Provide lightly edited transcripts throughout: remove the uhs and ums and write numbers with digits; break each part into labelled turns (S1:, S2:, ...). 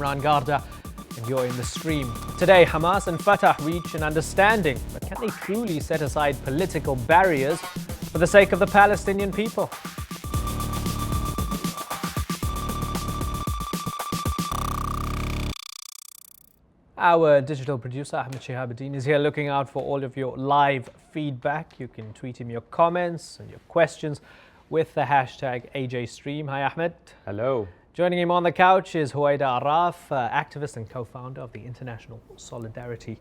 S1: Imran Garda, and you're in the stream. Today, Hamas and Fatah reach an understanding, but can they truly set aside political barriers for the sake of the Palestinian people? Our digital producer, Ahmed is here looking out for all of your live feedback. You can tweet him your comments and your questions with the hashtag AJStream. Hi, Ahmed.
S2: Hello.
S1: Joining him on the couch is Huwaida Araf, activist and co-founder of the International Solidarity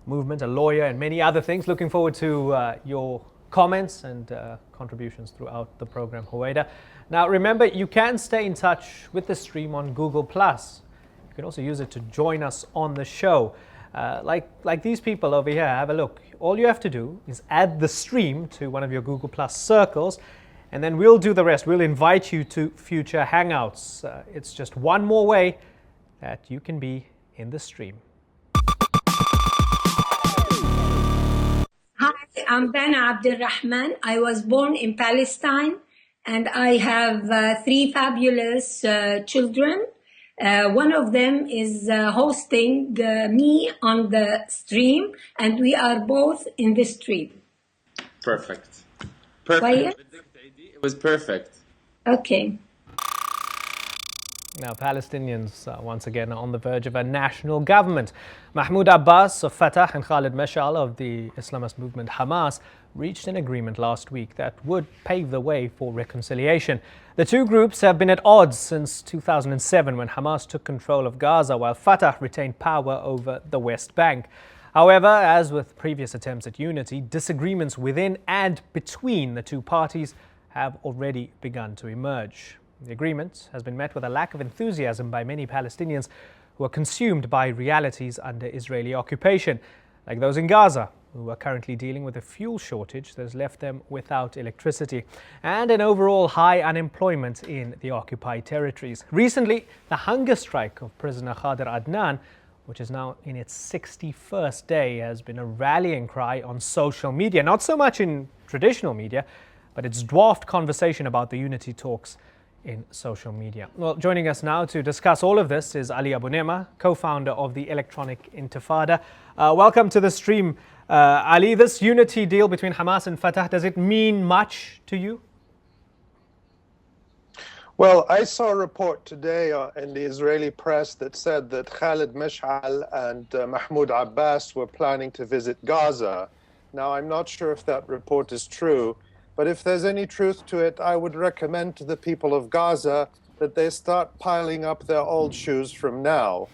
S1: Movement, a lawyer and many other things. Looking forward to your comments and contributions throughout the program, Huwaida. Now, remember, you can stay in touch with the stream on Google+. You can also use it to join us on the show. Like these people over here, have a look. All you have to do is add the stream to one of your Google Plus circles, and then we'll do the rest. We'll invite you to future Hangouts. It's just one more way that you can be in the stream.
S3: Hi, I'm Bana Abdulrahman. I was born in Palestine, and I have 3 fabulous children. One of them is hosting me on the stream, and we are both in the stream.
S2: Perfect. Perfect. It was perfect.
S3: Okay.
S1: Now, Palestinians once again are on the verge of a national government. Mahmoud Abbas of Fatah and Khaled Mashal of the Islamist movement Hamas reached an agreement last week that would pave the way for reconciliation. The two groups have been at odds since 2007 when Hamas took control of Gaza while Fatah retained power over the West Bank. However, as with previous attempts at unity, disagreements within and between the two parties have already begun to emerge. The agreement has been met with a lack of enthusiasm by many Palestinians who are consumed by realities under Israeli occupation, like those in Gaza, who are currently dealing with a fuel shortage that has left them without electricity, and an overall high unemployment in the occupied territories. Recently, the hunger strike of prisoner Khader Adnan, which is now in its 61st day, has been a rallying cry on social media, not so much in traditional media, but it's dwarfed conversation about the unity talks in social media. Well, joining us now to discuss all of this is Ali Abu Nema, co-founder of the Electronic Intifada. Welcome to the stream, Ali. This unity deal between Hamas and Fatah, does it mean much to you?
S4: Well, I saw a report today in the Israeli press that said that Khaled Mashal and Mahmoud Abbas were planning to visit Gaza. Now, I'm not sure if that report is true, but if there's any truth to it, I would recommend to the people of Gaza that they start piling up their old shoes from now,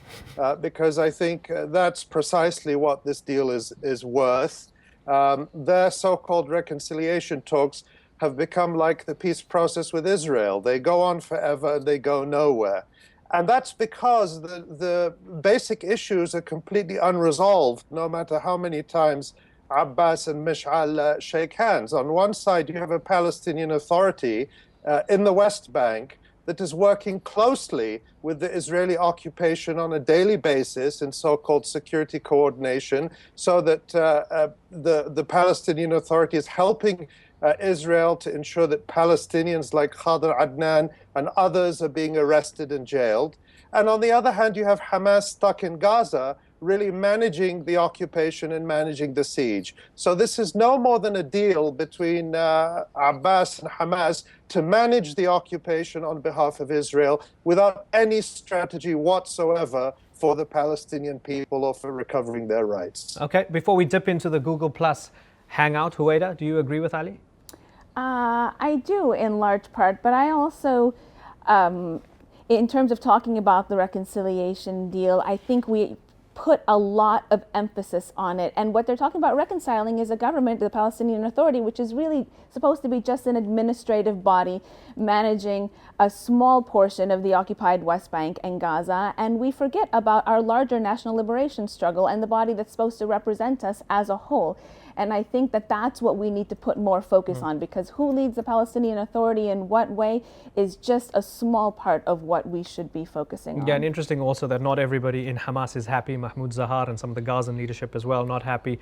S4: because I think that's precisely what this deal is worth. Their so-called reconciliation talks have become like the peace process with Israel. They go on forever and they go nowhere. And that's because the basic issues are completely unresolved, no matter how many times Abbas and Mashal shake hands. On one side, you have a Palestinian Authority in the West Bank that is working closely with the Israeli occupation on a daily basis in so-called security coordination, so that the Palestinian Authority is helping Israel to ensure that Palestinians like Khader Adnan and others are being arrested and jailed. And on the other hand, you have Hamas stuck in Gaza, really managing the occupation and managing the siege. So this is no more than a deal between Abbas and Hamas to manage the occupation on behalf of Israel without any strategy whatsoever for the Palestinian people or for recovering their rights.
S1: Okay, before we dip into the Google Plus Hangout, Huwaida, do you agree with Ali?
S5: I do in large part, but I also, in terms of talking about the reconciliation deal, I think we put a lot of emphasis on it. And what they're talking about reconciling is a government, the Palestinian Authority, which is really supposed to be just an administrative body managing a small portion of the occupied West Bank and Gaza. And we forget about our larger national liberation struggle and the body that's supposed to represent us as a whole. And I think that that's what we need to put more focus on, because who leads the Palestinian Authority in what way is just a small part of what we should be focusing on.
S1: Yeah, and interesting also that not everybody in Hamas is happy. Mahmoud Zahar and some of the Gazan leadership as well, not happy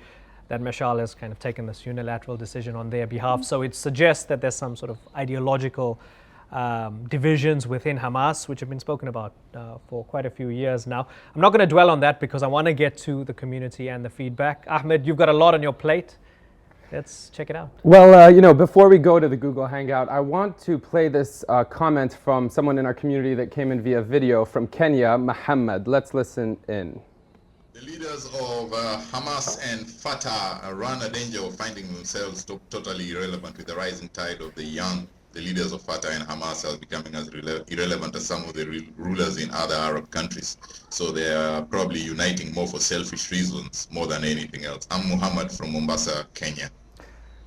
S1: that Mashal has kind of taken this unilateral decision on their behalf. So it suggests that there's some sort of ideological divisions within Hamas, which have been spoken about for quite a few years now. I'm not going to dwell on that because I want to get to the community and the feedback. Ahmed, you've got a lot on your plate. Let's check it out.
S6: Well, before we go to the Google Hangout, I want to play this comment from someone in our community that came in via video from Kenya, Mohammed. Let's listen in.
S7: The leaders of Hamas and Fatah run a danger of finding themselves totally irrelevant with the rising tide of the young. The leaders of Fatah and Hamas are becoming as irrelevant as some of the rulers in other Arab countries. So they are probably uniting more for selfish reasons more than anything else. I'm Muhammad from Mombasa, Kenya.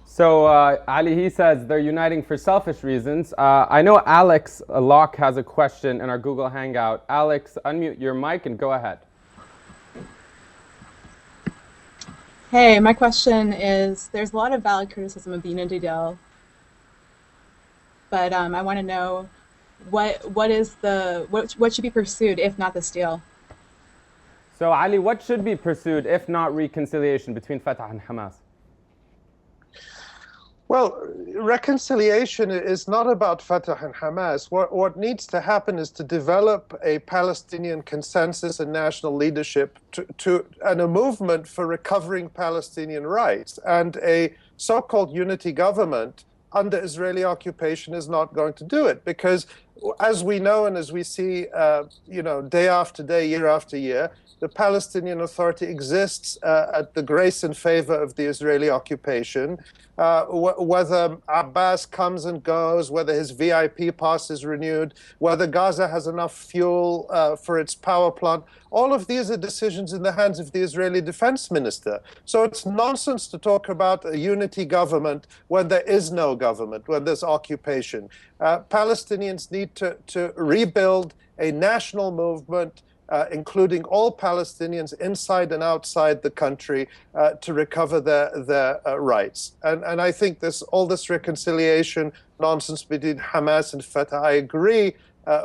S6: So Ali, he says they're uniting for selfish reasons. I know Alex Locke has a question in our Google Hangout. Alex, unmute your mic and go ahead.
S8: Hey, my question is, there's a lot of valid criticism of the unity deal, but I want to know what should be pursued if not this deal?
S6: So Ali, what should be pursued if not reconciliation between Fatah and Hamas?
S4: Well, reconciliation is not about Fatah and Hamas. What needs to happen is to develop a Palestinian consensus and national leadership and a movement for recovering Palestinian rights. And a so-called unity government under Israeli occupation is not going to do it, because as we know and as we see, day after day, year after year, the Palestinian Authority exists at the grace and favor of the Israeli occupation. Whether Abbas comes and goes, whether his VIP pass is renewed, whether Gaza has enough fuel for its power plant, all of these are decisions in the hands of the Israeli defense minister. So it's nonsense to talk about a unity government when there is no government, when there's occupation. Palestinians need to rebuild a national movement, including all Palestinians inside and outside the country, to recover their rights. And I think all this reconciliation nonsense between Hamas and Fatah, I agree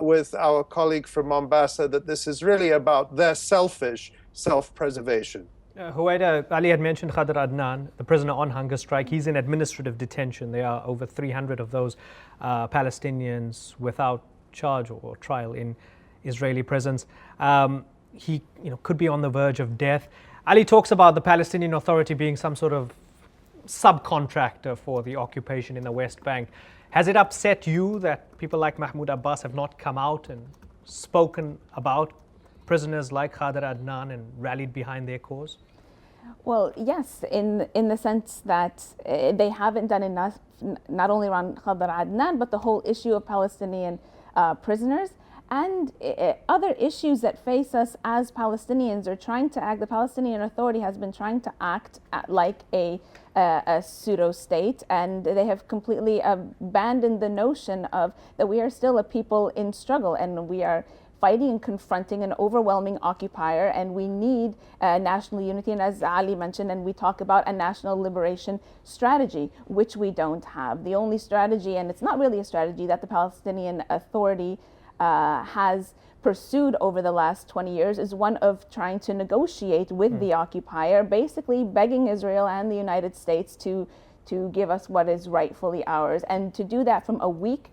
S4: with our colleague from Mombasa that this is really about their selfish self-preservation.
S1: Huwaida, Ali had mentioned Khader Adnan, the prisoner on hunger strike. He's in administrative detention. There are over 300 of those Palestinians without charge or trial in Israeli prisons. He could be on the verge of death. Ali talks about the Palestinian Authority being some sort of subcontractor for the occupation in the West Bank. Has it upset you that people like Mahmoud Abbas have not come out and spoken about prisoners like Khader Adnan and rallied behind their cause?
S5: Well, yes, in the sense that they haven't done enough, not only around Khader Adnan, but the whole issue of Palestinian prisoners and other issues that face us as Palestinians are trying to act. The Palestinian Authority has been trying to act like a pseudo-state, and they have completely abandoned the notion of that we are still a people in struggle, and we are fighting and confronting an overwhelming occupier, and we need national unity, and as Ali mentioned, and we talk about a national liberation strategy, which we don't have. The only strategy, and it's not really a strategy, that the Palestinian Authority has pursued over the last 20 years is one of trying to negotiate with the occupier, basically begging Israel and the United States to give us what is rightfully ours, and to do that from a weak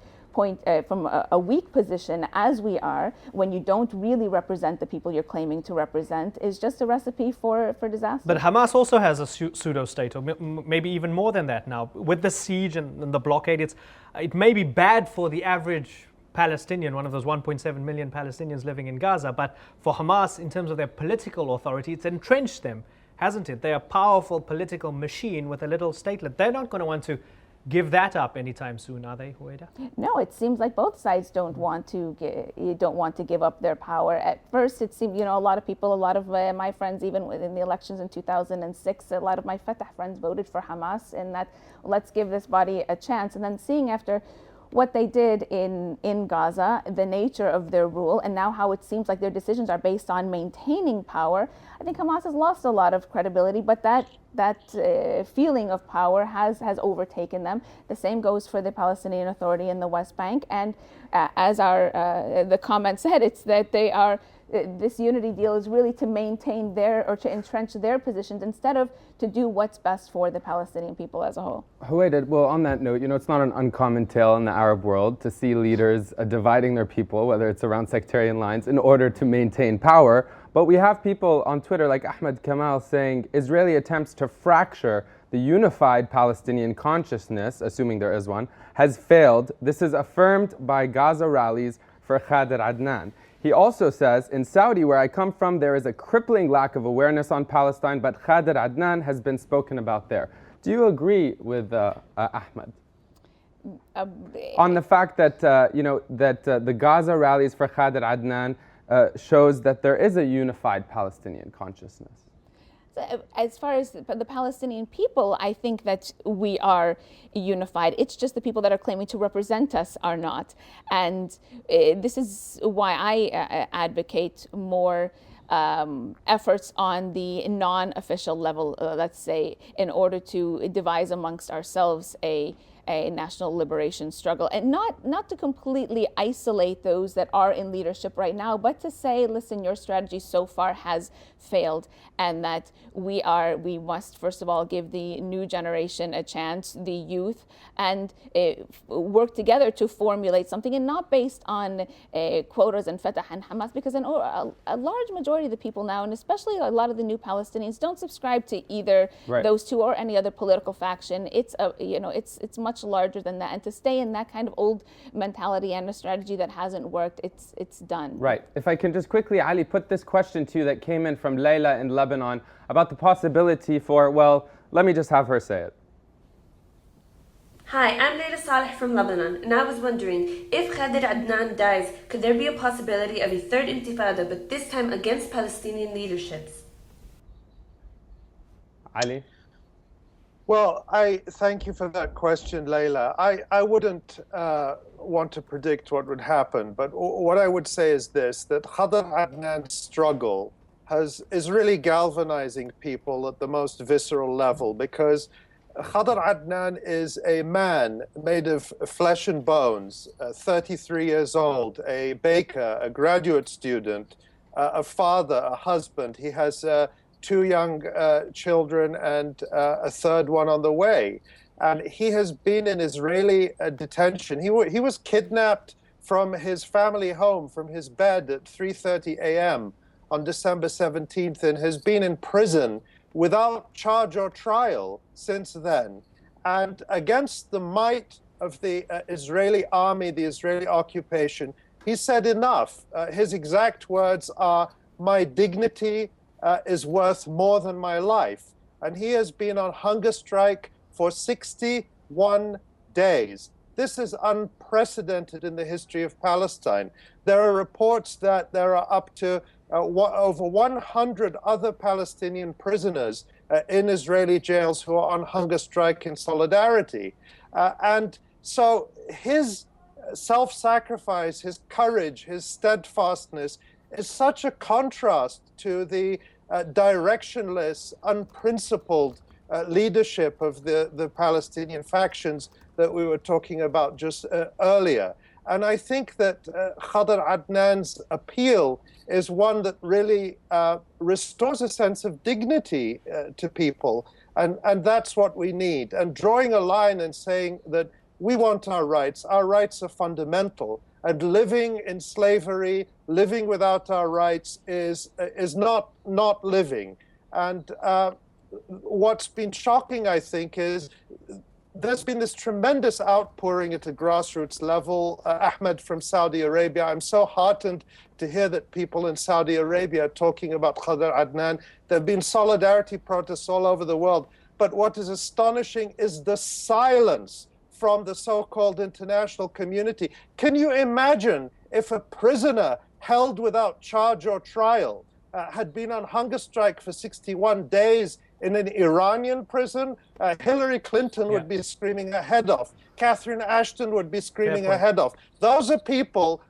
S5: position as we are, when you don't really represent the people you're claiming to represent, is just a recipe for disaster.
S1: But Hamas also has a pseudo-state, or maybe even more than that now. With the siege and the blockade, it may be bad for the average Palestinian, one of those 1.7 million Palestinians living in Gaza, but for Hamas, in terms of their political authority, it's entrenched them, hasn't it? They're a powerful political machine with a little statelet. They're not going to want to give that up anytime soon, are they, Huwaida?
S5: No, it seems like both sides don't want to give up their power. At first, it seemed, a lot of people, a lot of my friends, even in the elections in 2006, a lot of my Fatah friends voted for Hamas, and that let's give this body a chance. And then seeing after what they did in Gaza, the nature of their rule, and now how it seems like their decisions are based on maintaining power, I think Hamas has lost a lot of credibility, but that feeling of power has overtaken them. The same goes for the Palestinian Authority in the West Bank, and as the comment said, it's that they are this unity deal is really to maintain or to entrench their positions instead of to do what's best for the Palestinian people as a whole.
S6: Well, on that note, it's not an uncommon tale in the Arab world to see leaders dividing their people, whether it's around sectarian lines, in order to maintain power. But we have people on Twitter like Ahmed Kamal saying Israeli attempts to fracture the unified Palestinian consciousness, assuming there is one, has failed. This is affirmed by Gaza rallies for Khader Adnan. He also says, in Saudi, where I come from, there is a crippling lack of awareness on Palestine, but Khader Adnan has been spoken about there. Do you agree with Ahmed on the fact that the Gaza rallies for Khader Adnan shows that there is a unified Palestinian consciousness?
S5: As far as the Palestinian people, I think that we are unified. It's just the people that are claiming to represent us are not. And this is why I advocate more efforts on the non-official level, let's say, in order to devise amongst ourselves a national liberation struggle, and not to completely isolate those that are in leadership right now, but to say, listen, your strategy so far has failed, and that we must first of all give the new generation a chance, the youth, and work together to formulate something, and not based on quotas and Fatah and Hamas, because a large majority of the people now, and especially a lot of the new Palestinians, don't subscribe to either those two or any other political faction. It's much larger than that, and to stay in that kind of old mentality and a strategy that hasn't worked, it's done.
S6: Right. If I can just quickly, Ali, put this question to you that came in from Layla in Lebanon about the possibility for, well, let me just have her say it.
S9: Hi, I'm Layla Saleh from Lebanon, and I was wondering, if Khader Adnan dies, could there be a possibility of a third intifada, but this time against Palestinian leaderships?
S6: Ali?
S4: Well, I thank you for that question, Layla. I wouldn't want to predict what would happen, but what I would say is this, that Khader Adnan's struggle is really galvanizing people at the most visceral level, because Khader Adnan is a man made of flesh and bones, 33 years old, a baker, a graduate student, a father, a husband. He has 2 young children and a third one on the way. And he has been in Israeli detention. He was kidnapped from his family home, from his bed at 3:30 a.m. on December 17th, and has been in prison without charge or trial since then. And against the might of the Israeli army, the Israeli occupation, he said enough. His exact words are, "My dignity is worth more than my life." And he has been on hunger strike for 61 days. This is unprecedented in the history of Palestine. There are reports that there are up to over 100 other Palestinian prisoners in Israeli jails who are on hunger strike in solidarity. And so his self-sacrifice, his courage, his steadfastness is such a contrast to the directionless, unprincipled leadership of the Palestinian factions that we were talking about just earlier. And I think that Khader Adnan's appeal is one that really restores a sense of dignity to people. And that's what we need. And drawing a line and saying that we want our rights are fundamental. And living in slavery, living without our rights is not living. And what's been shocking, I think, is there's been this tremendous outpouring at a grassroots level. Ahmed from Saudi Arabia, I'm so heartened to hear that people in Saudi Arabia are talking about Khader Adnan. There have been solidarity protests all over the world. But what is astonishing is the silence from the so-called international community. Can you imagine if a prisoner held without charge or trial had been on hunger strike for 61 days in an Iranian prison? Hillary Clinton would be screaming her head off. Catherine Ashton would be screaming her head off. Those are people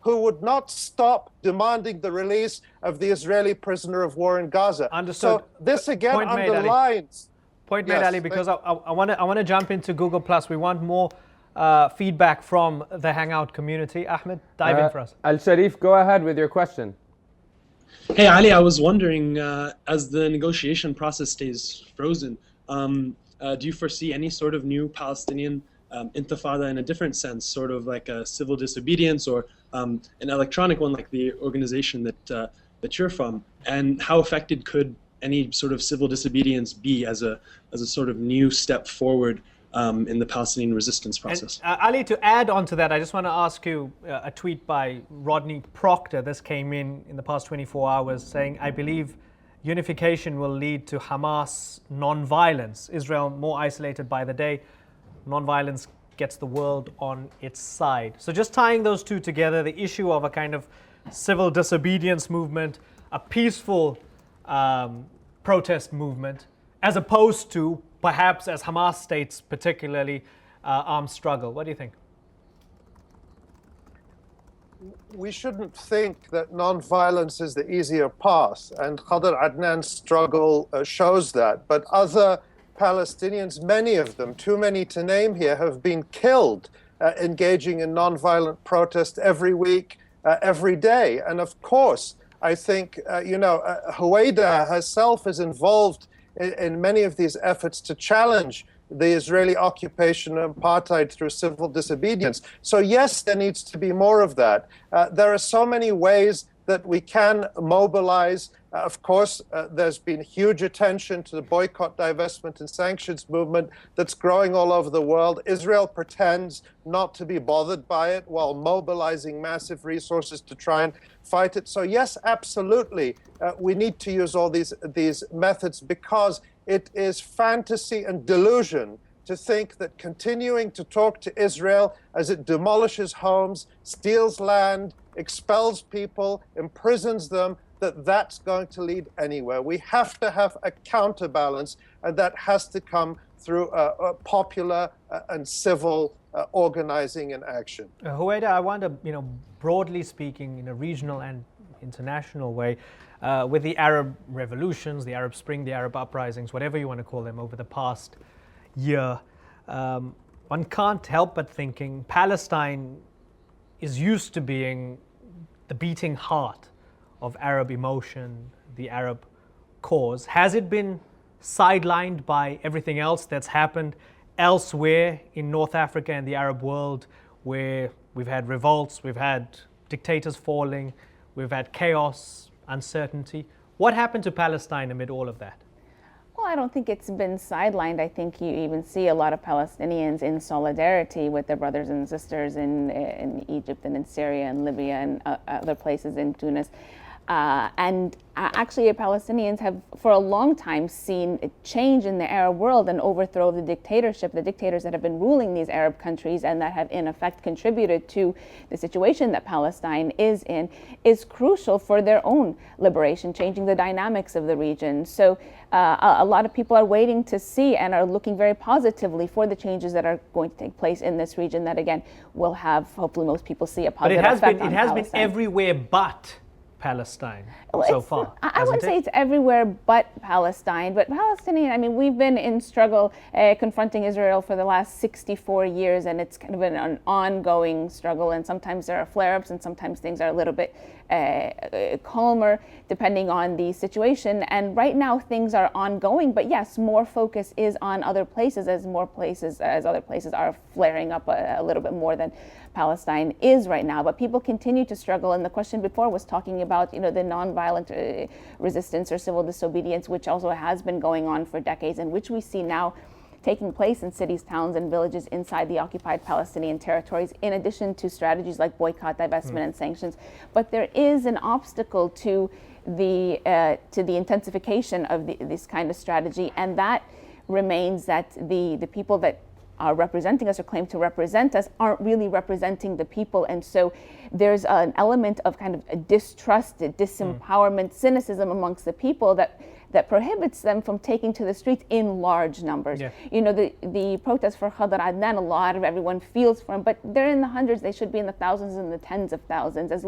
S4: who would not stop demanding the release of the Israeli prisoner of war in Gaza.
S1: Understood.
S4: So this again underlines...
S1: Point made, Ali, because I want to jump into Google+. We want more feedback from the Hangout community. Ahmed, dive in for us.
S6: Al-Sharif, go ahead with your question.
S10: Hey, Ali, I was wondering, as the negotiation process stays frozen, do you foresee any sort of new Palestinian intifada in a different sense, sort of like a civil disobedience or an electronic one like the organization that you're from? And how affected could any sort of civil disobedience be as a sort of new step forward in the Palestinian resistance process?
S1: And, Ali, to add on to that, I just want to ask you a tweet by Rodney Proctor. This came in the past 24 hours saying, I believe unification will lead to Hamas non-violence. Israel more isolated by the day. Non-violence gets the world on its side. So just tying those two together, the issue of a kind of civil disobedience movement, a peaceful protest movement, as opposed to perhaps, as Hamas states, particularly armed struggle. What do you think?
S4: We shouldn't think that non-violence is the easier path, and Khader Adnan's struggle shows that. But other Palestinians, many of them, too many to name here, have been killed engaging in non-violent protest every week, every day. And of course, I think, Huwaida herself is involved in many of these efforts to challenge the Israeli occupation of apartheid through civil disobedience. So yes, there needs to be more of that. There are so many ways that we can mobilize. Of course, there's been huge attention to the boycott, divestment, and sanctions movement that's growing all over the world. Israel pretends not to be bothered by it while mobilizing massive resources to try and fight it. So yes, absolutely, we need to use all these methods, because it is fantasy and delusion to think that continuing to talk to Israel as it demolishes homes, steals land, expels people, imprisons them, that's going to lead anywhere. We have to have a counterbalance, and that has to come through a popular and civil organizing and action.
S1: Huwaida, I wonder, broadly speaking, in a regional and international way, with the Arab revolutions, the Arab Spring, the Arab uprisings, whatever you want to call them, over the past year, one can't help but thinking Palestine is used to being the beating heart of Arab emotion, the Arab cause. Has it been sidelined by everything else that's happened elsewhere in North Africa and the Arab world, where we've had revolts, we've had dictators falling, we've had chaos, uncertainty? What happened to Palestine amid all of that?
S5: Well, I don't think it's been sidelined. I think you even see a lot of Palestinians in solidarity with their brothers and sisters in Egypt and in Syria and Libya and other places in Tunis. And actually, Palestinians have for a long time seen a change in the Arab world and overthrow the dictators that have been ruling these Arab countries and that have in effect contributed to the situation that Palestine is in, is crucial for their own liberation, changing the dynamics of the region. So a lot of people are waiting to see and are looking very positively for the changes that are going to take place in this region that, again, will have, hopefully most people see a positive effect on Palestine.
S1: But it has been everywhere but Palestine so far.
S5: I wouldn't say it's everywhere but Palestine, but Palestinian, we've been in struggle confronting Israel for the last 64 years, and it's kind of been an ongoing struggle, and sometimes there are flare-ups and sometimes things are a little bit calmer depending on the situation. And right now things are ongoing, but yes, more focus is on other places as other places are flaring up a little bit more than Palestine is right now. But people continue to struggle, and the question before was talking about the nonviolent resistance or civil disobedience, which also has been going on for decades, and which we see now taking place in cities, towns, and villages inside the occupied Palestinian territories, in addition to strategies like boycott, divestment, and sanctions. But there is an obstacle to the intensification of this kind of strategy, and that remains that the people that are representing us or claim to represent us aren't really representing the people. And so there's an element of kind of a distrust, disempowerment, cynicism amongst the people that prohibits them from taking to the streets in large numbers. Yeah. The protests for Khader Adnan, a lot of everyone feels for him, but they're in the hundreds, they should be in the thousands and the tens of thousands,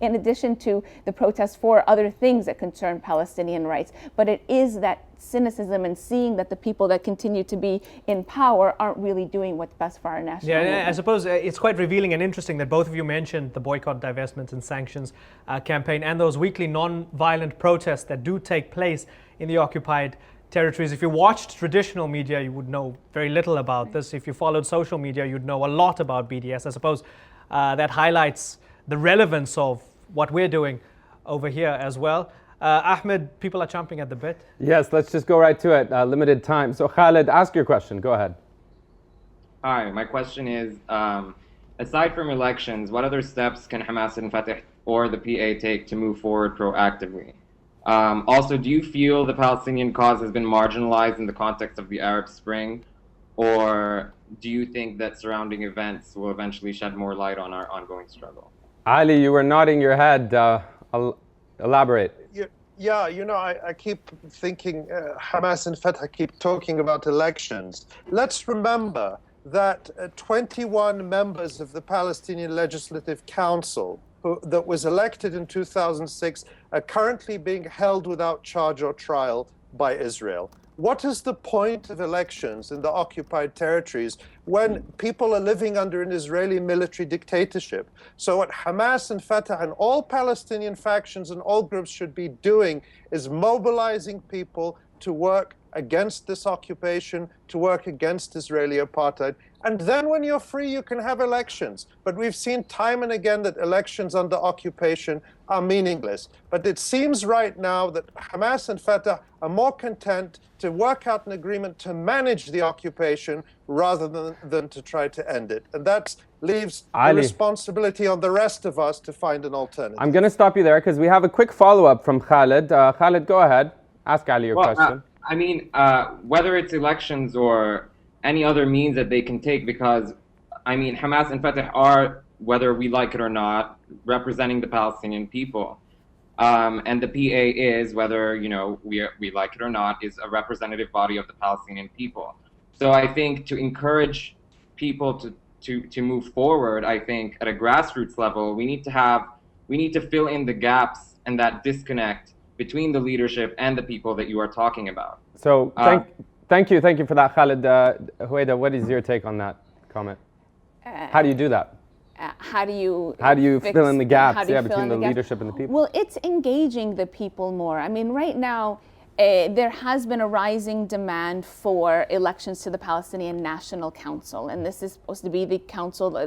S5: in addition to the protests for other things that concern Palestinian rights. But it is that cynicism and seeing that the people that continue to be in power aren't really doing what's best for our national movement.
S1: I suppose it's quite revealing and interesting that both of you mentioned the boycott, divestment and sanctions campaign and those weekly non-violent protests that do take place in the occupied territories. If you watched traditional media, you would know very little about this. If you followed social media, you'd know a lot about BDS. I suppose that highlights the relevance of what we're doing over here as well. Ahmed, people are chomping at the bit.
S6: Yes, let's just go right to it. Limited time. So Khaled, ask your question. Go ahead.
S11: Hi, my question is, aside from elections, what other steps can Hamas and Fatah or the PA take to move forward proactively? Also, do you feel the Palestinian cause has been marginalized in the context of the Arab Spring? Or do you think that surrounding events will eventually shed more light on our ongoing struggle?
S6: Ali, you were nodding your head. Elaborate.
S4: Yeah, you know, I keep thinking Hamas and Fatah keep talking about elections. Let's remember that 21 members of the Palestinian Legislative Council that was elected in 2006 are currently being held without charge or trial by Israel. What is the point of elections in the occupied territories when people are living under an Israeli military dictatorship? So what Hamas and Fatah and all Palestinian factions and all groups should be doing is mobilizing people to work against this occupation, to work against Israeli apartheid. And then when you're free, you can have elections. But we've seen time and again that elections under occupation are meaningless. But it seems right now that Hamas and Fatah are more content to work out an agreement to manage the occupation rather than to try to end it. And that leaves the responsibility on the rest of us to find an alternative.
S6: I'm going to stop you there because we have a quick follow-up from Khaled. Khaled, go ahead. Ask Ali your question.
S11: I mean, whether it's elections or any other means that they can take, because, I mean, Hamas and Fatah are, whether we like it or not, representing the Palestinian people. And the PA is, whether, you know, we like it or not, is a representative body of the Palestinian people. So I think to encourage people to move forward, I think at a grassroots level, we need to fill in the gaps and that disconnect between the leadership and the people that you are talking about.
S6: So thank you for that, Khaled. Huwaida, what is your take on that comment? How do you do that?
S5: How do you
S6: fill in the gaps between the leadership and the people?
S5: Well, it's engaging the people more. I mean, right now, there has been a rising demand for elections to the Palestinian National Council, and this is supposed to be the council or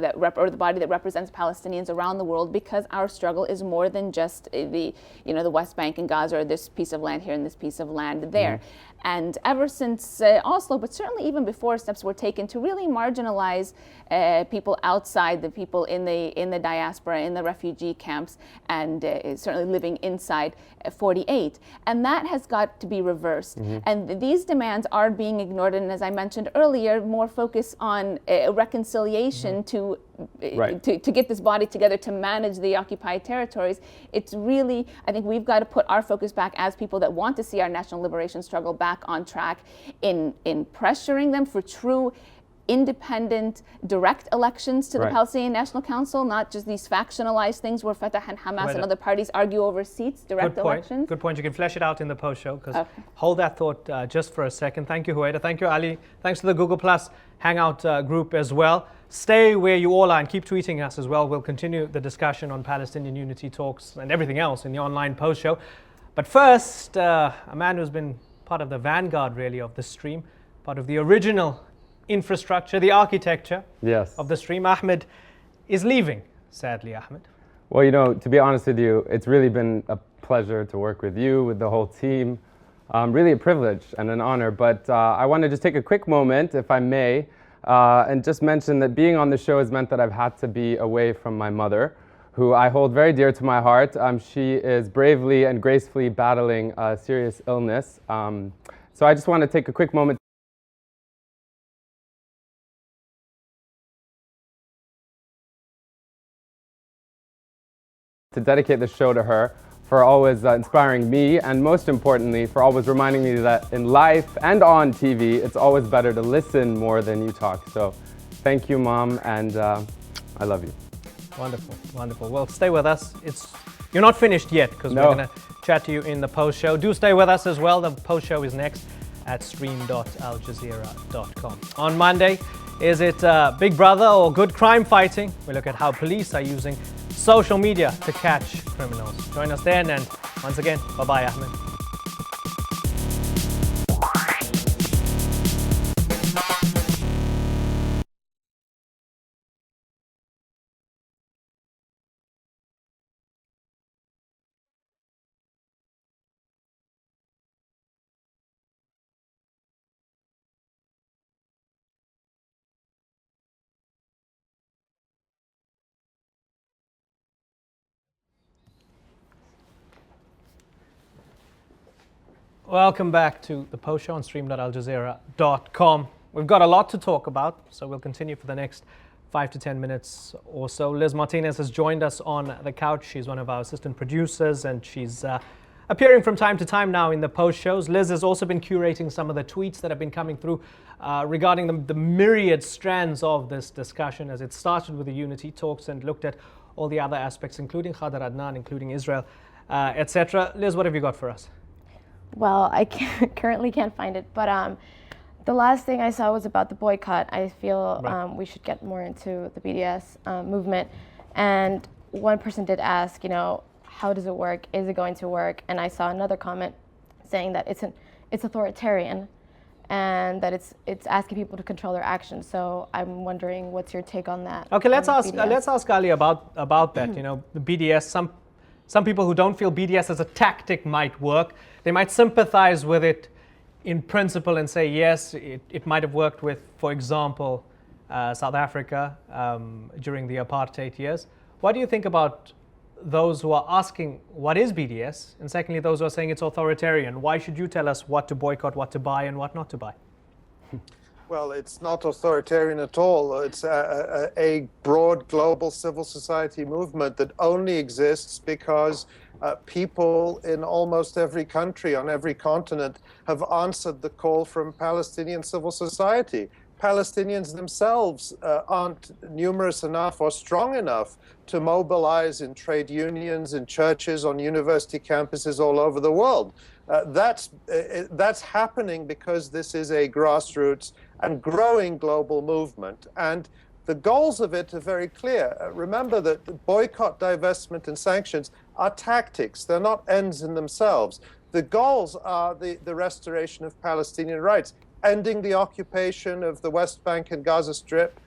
S5: the body that represents Palestinians around the world, because our struggle is more than just the West Bank and Gaza, or this piece of land here and this piece of land there. Mm-hmm. And ever since Oslo, but certainly even before, steps were taken to really marginalize people outside, the people in the diaspora, in the refugee camps, and certainly living inside 48. And that has got to be reversed. Mm-hmm. And these demands are being ignored. And as I mentioned earlier, more focus on reconciliation mm-hmm. to get this body together to manage the occupied territories. It's really, I think we've got to put our focus back as people that want to see our national liberation struggle back on track in pressuring them for true independent, direct elections to the Palestinian National Council, not just these factionalized things where Fatah and Hamas and other parties argue over seats, direct elections. Good
S1: point. You can flesh it out in the post-show, because hold that thought just for a second. Thank you, Huwaida. Thank you, Ali. Thanks to the Google Plus Hangout group as well. Stay where you all are and keep tweeting us as well. We'll continue the discussion on Palestinian unity talks and everything else in the online post-show. But first, a man who's been part of the vanguard, really, of the stream, part of the original infrastructure, the architecture of the stream. Ahmed is leaving, sadly, Ahmed.
S6: Well, you know, to be honest with you, it's really been a pleasure to work with you, with the whole team. Really a privilege and an honor. But I want to just take a quick moment, if I may, and just mention that being on the show has meant that I've had to be away from my mother, who I hold very dear to my heart. She is bravely and gracefully battling a serious illness. So I just want to take a quick moment to dedicate the show to her for always inspiring me, and most importantly, for always reminding me that in life and on TV, it's always better to listen more than you talk. So thank you, Mom, and I love you.
S1: Wonderful, wonderful. Well, stay with us. You're not finished yet, because we're going to chat to you in the post show. Do stay with us as well. The post show is next at stream.aljazeera.com. On Monday, is it Big Brother or good crime fighting? We look at how police are using social media to catch criminals. Join us then, and once again, bye-bye, Ahmed. Welcome back to the post show on stream.aljazeera.com. We've got a lot to talk about, so we'll continue for the next 5 to 10 minutes or so. Liz Martinez has joined us on the couch. She's one of our assistant producers, and she's appearing from time to time now in the post shows. Liz has also been curating some of the tweets that have been coming through regarding the myriad strands of this discussion, as it started with the unity talks and looked at all the other aspects, including Khader Adnan, including Israel, etc. Liz, what have you got for us?
S12: Well, I currently can't find it, but the last thing I saw was about the boycott. I feel we should get more into the BDS movement. And one person did ask, how does it work? Is it going to work? And I saw another comment saying that it's authoritarian and that it's asking people to control their actions. So I'm wondering, what's your take on that?
S1: Okay, let's ask Ali about that. The BDS. Some people who don't feel BDS as a tactic might work. They might sympathize with it in principle and say, yes, it might have worked with, for example, South Africa during the apartheid years. What do you think about those who are asking, what is BDS? And secondly, those who are saying it's authoritarian. Why should you tell us what to boycott, what to buy, and what not to buy?
S4: Well, it's not authoritarian at all. It's a broad global civil society movement that only exists because people in almost every country on every continent have answered the call from Palestinian civil society. Palestinians themselves aren't numerous enough or strong enough to mobilize in trade unions, in churches, on university campuses all over the world. That's happening because this is a grassroots and growing global movement. And the goals of it are very clear. Remember that boycott, divestment, and sanctions are tactics. They're not ends in themselves. The goals are the restoration of Palestinian rights, ending the occupation of the West Bank and Gaza Strip,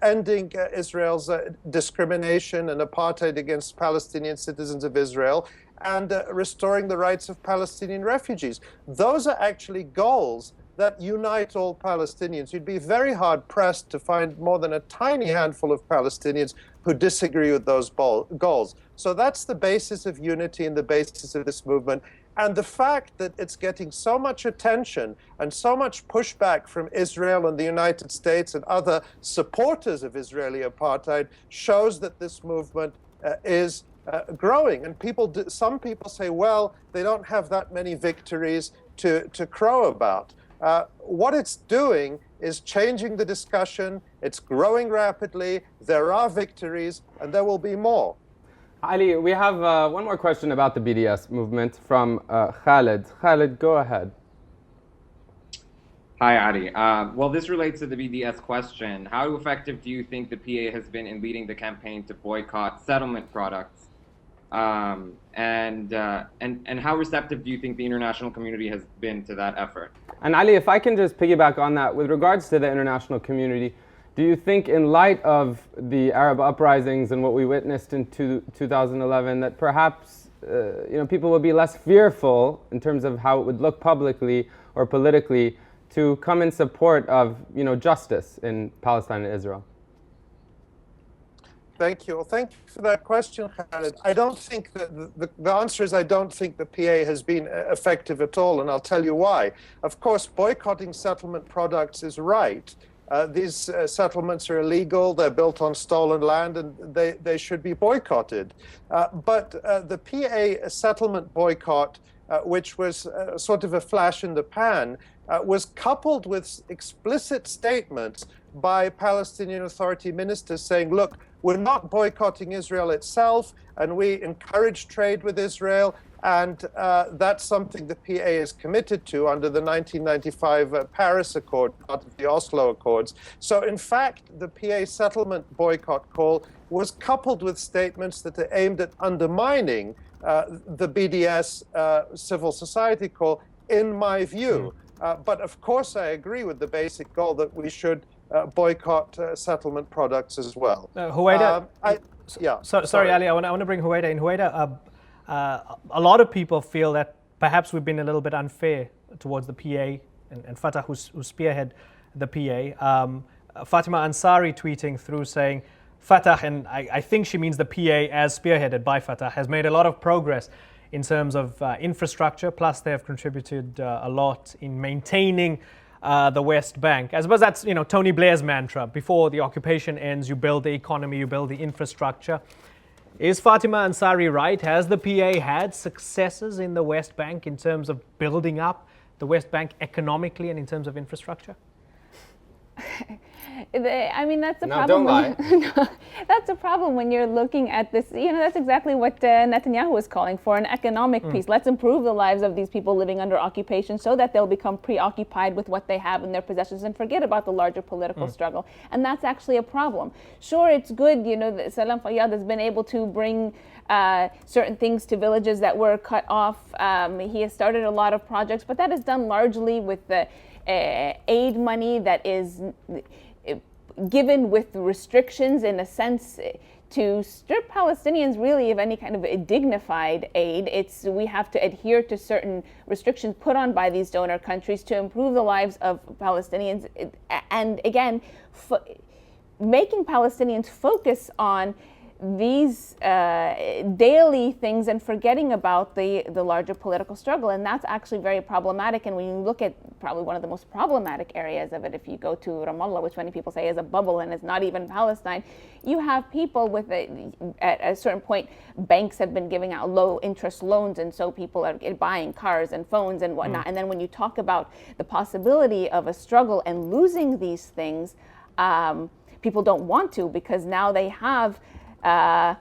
S4: ending Israel's discrimination and apartheid against Palestinian citizens of Israel, and restoring the rights of Palestinian refugees. Those are actually goals that unite all Palestinians. You'd be very hard-pressed to find more than a tiny handful of Palestinians who disagree with those goals. So that's the basis of unity and the basis of this movement. And the fact that it's getting so much attention and so much pushback from Israel and the United States and other supporters of Israeli apartheid shows that this movement is growing. And some people say, well, they don't have that many victories to crow about. What it's doing is changing the discussion. It's growing rapidly. There are victories, and there will be more.
S6: Ali, we have one more question about the BDS movement from Khaled. Khaled, go ahead.
S11: Hi, Ali. Well, this relates to the BDS question. How effective do you think the PA has been in leading the campaign to boycott settlement products? And how receptive do you think the international community has been to that effort?
S6: And Ali, if I can just piggyback on that, with regards to the international community, do you think in light of the Arab uprisings and what we witnessed in 2011 that perhaps people would be less fearful in terms of how it would look publicly or politically to come in support of justice in Palestine and Israel?
S4: Thank you. Well, thank you for that question, Khaled. I don't think that the answer is I don't think the PA has been effective at all, and I'll tell you why. Of course, boycotting settlement products is right. These settlements are illegal, they're built on stolen land, and they should be boycotted. But the PA settlement boycott, which was sort of a flash in the pan, was coupled with explicit statements by Palestinian Authority ministers saying, look, we're not boycotting Israel itself, and we encourage trade with Israel, And that's something the PA is committed to under the 1995 Paris Accord, part of the Oslo Accords. So in fact, the PA settlement boycott call was coupled with statements that are aimed at undermining the BDS civil society call, in my view. But of course, I agree with the basic goal that we should boycott settlement products as well.
S1: Huwaida, sorry, Ali, I want to bring Huwaida in. Huwaida, a lot of people feel that perhaps we've been a little bit unfair towards the PA and Fatah, who spearhead the PA. Fatima Ansari tweeting through saying, Fatah, and I think she means the PA as spearheaded by Fatah, has made a lot of progress in terms of infrastructure, plus they have contributed a lot in maintaining the West Bank. I suppose that's, Tony Blair's mantra. Before the occupation ends, you build the economy, you build the infrastructure. Is Fatima Ansari right? Has the PA had successes in the West Bank in terms of building up the West Bank economically and in terms of infrastructure?
S5: I mean, that's a
S6: no,
S5: problem.
S6: Don't lie.
S5: That's a problem when you're looking at this. That's exactly what Netanyahu was calling for, an economic peace. Let's improve the lives of these people living under occupation so that they'll become preoccupied with what they have in their possessions and forget about the larger political struggle. And that's actually a problem. Sure, it's good, that Salam Fayyad has been able to bring certain things to villages that were cut off. He has started a lot of projects, but that is done largely with the aid money that is given with restrictions, in a sense, to strip Palestinians really of any kind of a dignified aid. We have to adhere to certain restrictions put on by these donor countries to improve the lives of Palestinians. And again, making Palestinians focus on these daily things and forgetting about the larger political struggle. And that's actually very problematic. And when you look at probably one of the most problematic areas of it, if you go to Ramallah, which many people say is a bubble and is not even Palestine, you have people with at a certain point, banks have been giving out low interest loans, and so people are buying cars and phones and whatnot. And then when you talk about the possibility of a struggle and losing these things, people don't want to, because now they have a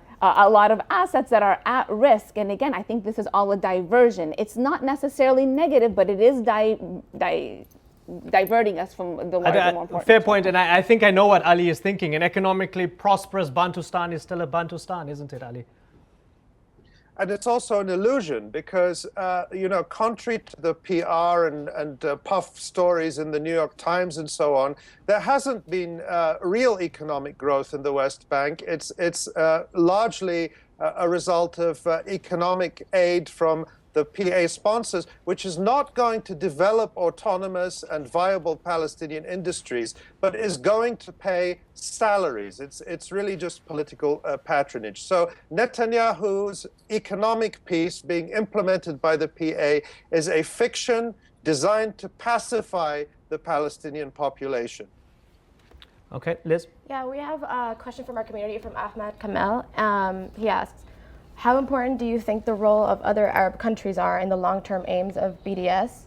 S5: lot of assets that are at risk. And again, I think this is all a diversion. It's not necessarily negative, but it is diverting us from the larger, more important.
S1: Fair point, and I think I know what Ali is thinking. An economically prosperous Bantustan is still a Bantustan, isn't it, Ali?
S4: And it's also an illusion because, contrary to the PR and puff stories in the New York Times and so on, there hasn't been real economic growth in the West Bank. It's largely a result of economic aid from the PA sponsors, which is not going to develop autonomous and viable Palestinian industries, but is going to pay salaries. It's really just political patronage. So Netanyahu's economic peace being implemented by the PA is a fiction designed to pacify the Palestinian population.
S1: Okay, Liz?
S12: Yeah, we have a question from our community from Ahmed Kamel. He asks, how important do you think the role of other Arab countries are in the long-term aims of BDS?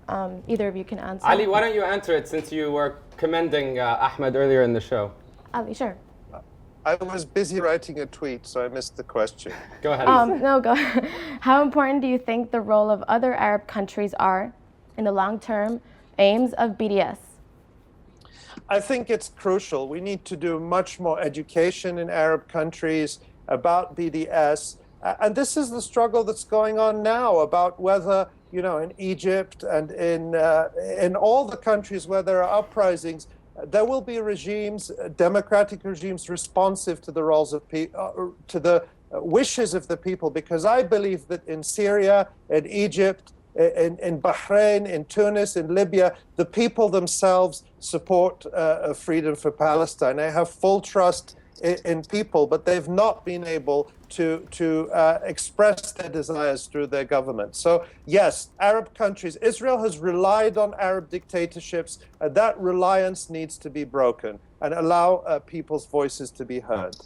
S12: Either of you can answer.
S6: Ali, why don't you answer it, since you were commending Ahmed earlier in the show?
S12: Ali, sure.
S4: I was busy writing a tweet, so I missed the question.
S6: Go ahead.
S12: No, go. How important do you think the role of other Arab countries are in the long-term aims of BDS?
S4: I think it's crucial. We need to do much more education in Arab countries about BDS. And this is the struggle that's going on now about whether, in Egypt and in all the countries where there are uprisings, there will be regimes, democratic regimes, responsive to the roles of to the wishes of the people. Because I believe that in Syria, in Egypt, in Bahrain, in Tunis, in Libya, the people themselves support freedom for Palestine. I have full trust in people, but they've not been able to express their desires through their government. So yes, Arab countries, Israel has relied on Arab dictatorships, and that reliance needs to be broken and allow people's voices to be heard.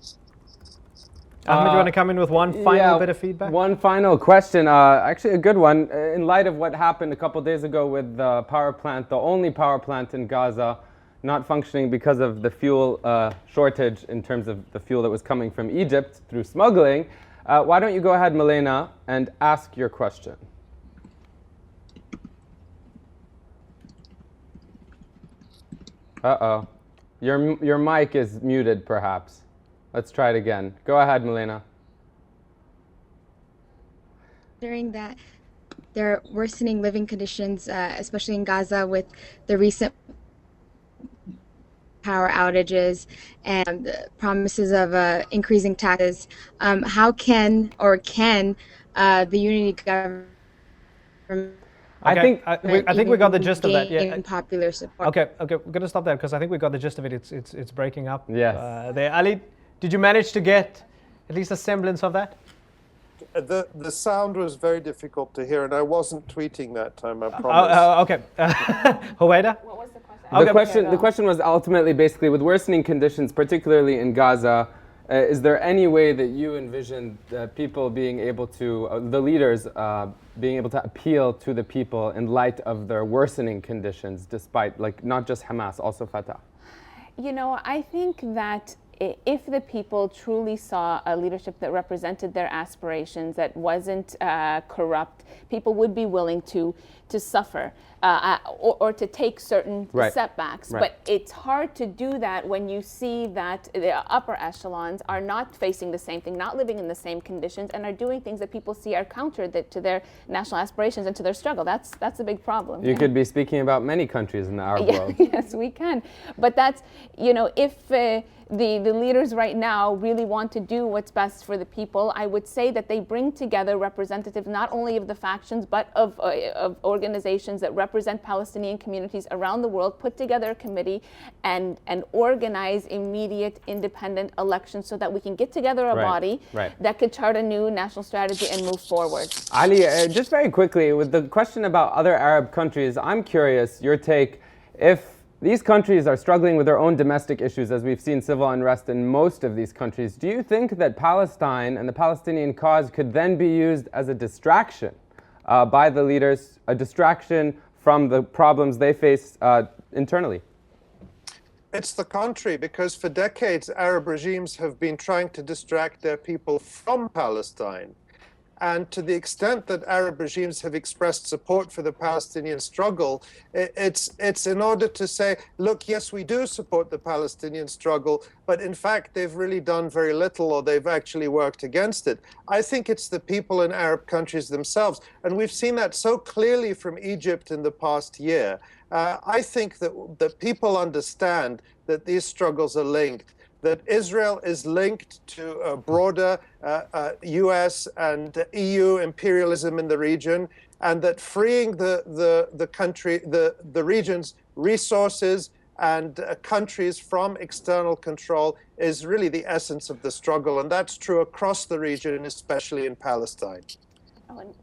S1: Ahmed, you want to come in with one final bit of feedback?
S6: One final question, actually a good one. In light of what happened a couple days ago with the power plant, the only power plant in Gaza, not functioning because of the fuel shortage in terms of the fuel that was coming from Egypt through smuggling. Why don't you go ahead, Milena, and ask your question? Uh-oh. Your mic is muted, perhaps. Let's try it again. Go ahead, Milena.
S13: Considering that there are worsening living conditions, especially in Gaza, with the recent power outages and the promises of increasing taxes, how can the unity government?
S1: I think we got the gist of that. Yeah.
S13: Popular support.
S1: Okay. We're going to stop there because I think we got the gist of it. It's breaking up.
S6: Yes.
S1: There, Ali, did you manage to get at least a semblance of that?
S4: The sound was very difficult to hear, and I wasn't tweeting that time, I promise.
S1: Okay. Huwaida?
S5: What was the question?
S6: The question was ultimately basically with worsening conditions, particularly in Gaza, is there any way that you envision people being able to, the leaders being able to appeal to the people in light of their worsening conditions, despite, like, not just Hamas, also Fatah?
S5: You know, I think that if the people truly saw a leadership that represented their aspirations, that wasn't corrupt, people would be willing to suffer or to take certain setbacks.
S6: Right.
S5: But it's hard to do that when you see that the upper echelons are not facing the same thing, not living in the same conditions, and are doing things that people see are counter to their national aspirations and to their struggle. That's a big problem.
S6: You could be speaking about many countries in the Arab world.
S5: Yes, we can. But that's, you know, if the leaders right now really want to do what's best for the people, I would say that they bring together representatives not only of the factions but of organizations that represent Palestinian communities around the world, put together a committee and organize immediate independent elections so that we can get together a body that could chart a new national strategy and move forward.
S6: Ali, just very quickly, with the question about other Arab countries, I'm curious your take. If these countries are struggling with their own domestic issues, as we've seen civil unrest in most of these countries, do you think that Palestine and the Palestinian cause could then be used as a distraction by the leaders, a distraction from the problems they face internally?
S4: It's the contrary, because for decades, Arab regimes have been trying to distract their people from Palestine. And to the extent that Arab regimes have expressed support for the Palestinian struggle, it's in order to say, look, yes, we do support the Palestinian struggle, but in fact, they've really done very little, or they've actually worked against it. I think it's the people in Arab countries themselves. And we've seen that so clearly from Egypt in the past year. I think that people understand that these struggles are linked, that Israel is linked to a broader US and EU imperialism in the region, and that freeing the region's resources and countries from external control is really the essence of the struggle. And that's true across the region, especially in Palestine.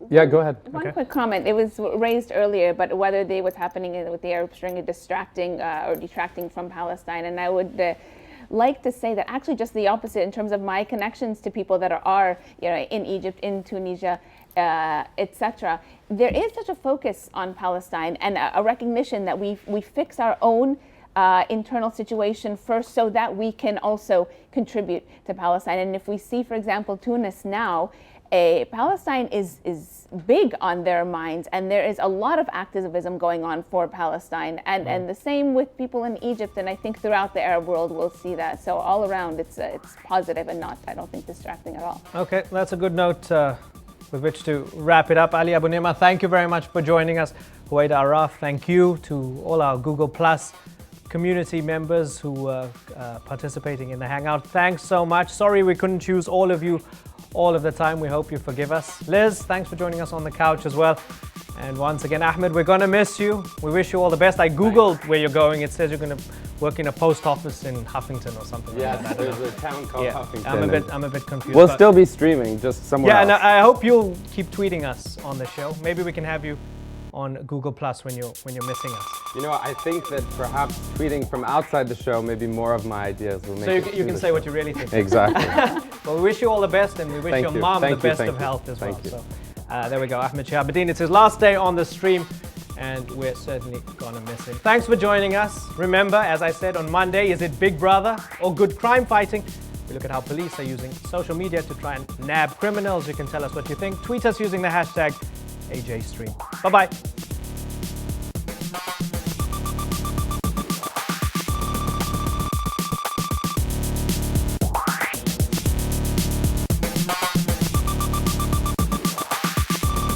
S6: Yeah, go ahead.
S5: One quick comment. It was raised earlier, but whether what's happening with the Arab Spring is distracting or detracting from Palestine. And I would like to say that actually just the opposite in terms of my connections to people that are in Egypt, in Tunisia, etc. There is such a focus on Palestine and a recognition that we fix our own internal situation first so that we can also contribute to Palestine. And if we see, for example, Tunis now, Palestine is big on their minds, and there is a lot of activism going on for Palestine, and the same with people in Egypt, and I think throughout the Arab world we'll see that. So all around it's positive and not, I don't think, distracting at all.
S1: Okay, that's a good note with which to wrap it up. Ali Abu Nima, thank you very much for joining us. Huwaida Araf, thank you to all our Google Plus community members who are participating in the Hangout. Thanks so much. Sorry we couldn't choose all of you all of the time. We hope you forgive us. Liz, thanks for joining us on the couch as well. And once again, Ahmed, we're going to miss you. We wish you all the best. I Googled where you're going. It says you're going to work in a post office in Huffington or something.
S6: Yeah,
S1: like that.
S6: there's a town called Huffington.
S1: I'm a bit confused.
S6: We'll still be streaming, just somewhere else.
S1: Yeah, and I hope you'll keep tweeting us on the show. Maybe we can have you on Google Plus when you're missing us.
S6: You know, I think that perhaps tweeting from outside the show, maybe more of my ideas will make
S1: so you can say what you really think.
S6: Exactly.
S1: Well, we wish you all the best, and we wish your mom the best of health as well. So there we go, Ahmed Shahabuddin. It's his last day on the stream, and we're certainly gonna miss him. Thanks for joining us. Remember, as I said on Monday, is it Big Brother or good crime fighting? We look at how police are using social media to try and nab criminals. You can tell us what you think. Tweet us using the hashtag AJStream. Bye-bye.